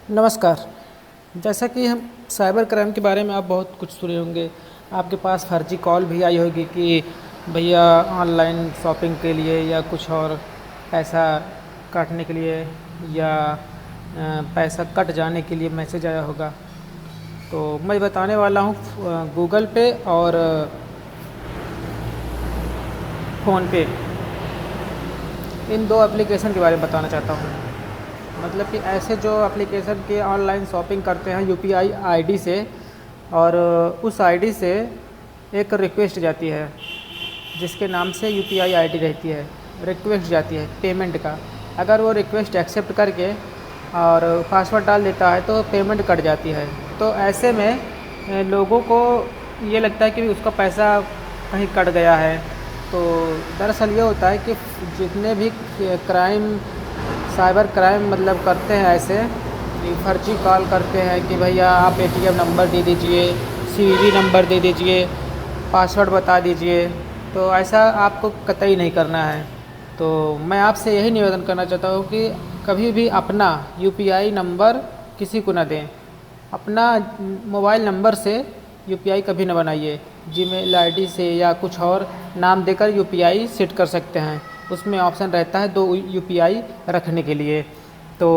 नमस्कार। जैसा कि हम साइबर क्राइम के बारे में आप बहुत कुछ सुने होंगे। आपके पास फर्जी कॉल भी आई होगी कि भैया ऑनलाइन शॉपिंग के लिए या कुछ और पैसा काटने के लिए या पैसा कट जाने के लिए मैसेज आया होगा। तो मैं बताने वाला हूँ गूगल पे और फ़ोनपे, इन दो एप्लीकेशन के बारे में बताना चाहता हूँ। मतलब कि ऐसे जो एप्लीकेशन के ऑनलाइन शॉपिंग करते हैं यूपीआई आईडी से, और उस आईडी से एक रिक्वेस्ट जाती है जिसके नाम से यूपीआई आईडी रहती है, रिक्वेस्ट जाती है पेमेंट का। अगर वो रिक्वेस्ट एक्सेप्ट करके और पासवर्ड डाल देता है तो पेमेंट कट जाती है। तो ऐसे में लोगों को ये लगता है कि उसका पैसा कहीं कट गया है। तो दरअसल ये होता है कि जितने भी साइबर क्राइम मतलब करते हैं, ऐसे फर्जी कॉल करते हैं कि भैया आप एटीएम नंबर दे दीजिए, सीवीवी नंबर दे दीजिए, पासवर्ड बता दीजिए। तो ऐसा आपको कतई नहीं करना है। तो मैं आपसे यही निवेदन करना चाहता हूँ कि कभी भी अपना यूपीआई नंबर किसी को ना दें। अपना मोबाइल नंबर से यूपीआई कभी ना बनाइए। जीमेल आईडी से या कुछ और नाम देकर यूपीआई सेट कर सकते हैं। उसमें ऑप्शन रहता है 2 यूपीआई रखने के लिए। तो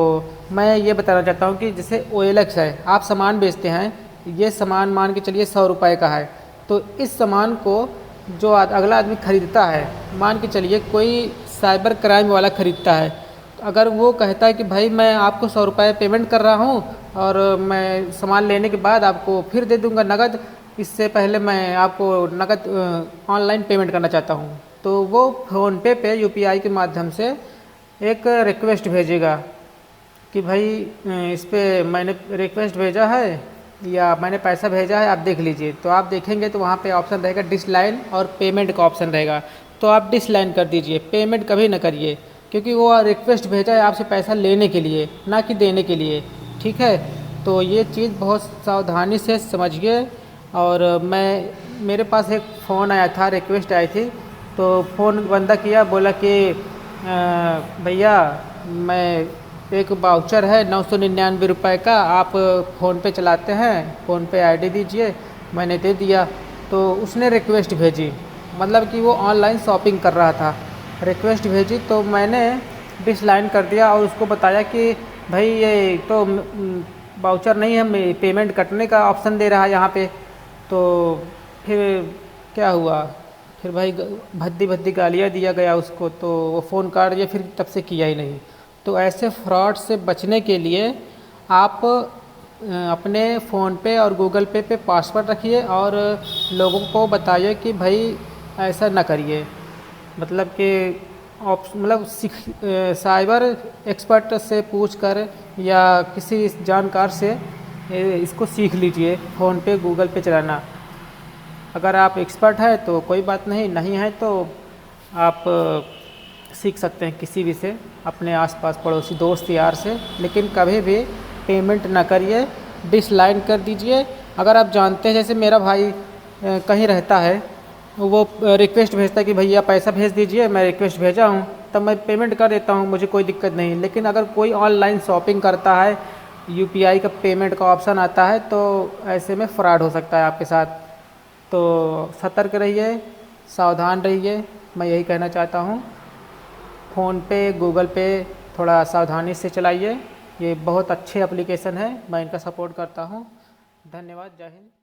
मैं ये बताना चाहता हूँ कि जैसे OLX है, आप सामान बेचते हैं, ये सामान मान के चलिए 100 रुपये का है। तो इस सामान को जो अगला आदमी ख़रीदता है, मान के चलिए कोई साइबर क्राइम वाला ख़रीदता है, तो अगर वो कहता है कि भाई मैं आपको 100 रुपये पेमेंट कर रहा हूँ और मैं सामान लेने के बाद आपको फिर दे दूँगा नकद, इससे पहले मैं आपको नकद ऑनलाइन पेमेंट करना चाहता हूँ, तो वो फ़ोनपे पे यूपीआई के माध्यम से एक रिक्वेस्ट भेजेगा कि भाई इस पर मैंने रिक्वेस्ट भेजा है या मैंने पैसा भेजा है, आप देख लीजिए। तो आप देखेंगे तो वहाँ पे ऑप्शन रहेगा डिसलाइन और पेमेंट का ऑप्शन रहेगा। तो आप डिसलाइन कर दीजिए, पेमेंट कभी ना करिए, क्योंकि वो रिक्वेस्ट भेजा है आपसे पैसा लेने के लिए, ना कि देने के लिए। ठीक है, तो ये चीज़ बहुत सावधानी से समझिए। और मेरे पास एक फ़ोन आया था, रिक्वेस्ट आई थी, तो फ़ोन बंदा किया, बोला कि भैया मैं एक वाउचर है 999 रुपये का, आप फ़ोनपे चलाते हैं, फ़ोनपे आईडी दीजिए। मैंने दे दिया। तो उसने रिक्वेस्ट भेजी, मतलब कि वो ऑनलाइन शॉपिंग कर रहा था, रिक्वेस्ट भेजी, तो मैंने डिसलाइन कर दिया और उसको बताया कि भाई ये तो वाउचर नहीं है, पेमेंट कटने का ऑप्शन दे रहा है यहाँ पे। तो फिर क्या हुआ, फिर भाई भद्दी भद्दी गालियाँ दिया गया उसको, तो वो फ़ोन काट दिया, फिर तब से किया ही नहीं। तो ऐसे फ्रॉड से बचने के लिए आप अपने फ़ोनपे और गूगल पे पे पासवर्ड रखिए और लोगों को बताइए कि भाई ऐसा ना करिए। मतलब कि साइबर एक्सपर्ट से पूछकर या किसी जानकार से इसको सीख लीजिए, फ़ोनपे गूगल पे चलाना। अगर आप एक्सपर्ट हैं तो कोई बात नहीं, नहीं है तो आप सीख सकते हैं किसी भी से, अपने आसपास पड़ोसी दोस्त यार से। लेकिन कभी भी पेमेंट ना करिए, डिसलाइन कर दीजिए। अगर आप जानते हैं, जैसे मेरा भाई कहीं रहता है, वो रिक्वेस्ट भेजता है कि भैया पैसा भेज दीजिए, मैं रिक्वेस्ट भेजा हूँ, तब मैं पेमेंट कर देता हूँ, मुझे कोई दिक्कत नहीं। लेकिन अगर कोई ऑनलाइन शॉपिंग करता है, यूपीआई का पेमेंट का ऑप्शन आता है, तो ऐसे में फ्रॉड हो सकता है आपके साथ। तो सतर्क रहिए, सावधान रहिए, मैं यही कहना चाहता हूँ। फ़ोनपे गूगल पे थोड़ा सावधानी से चलाइए, ये बहुत अच्छे एप्लीकेशन है, मैं इनका सपोर्ट करता हूँ। धन्यवाद, जय हिंद।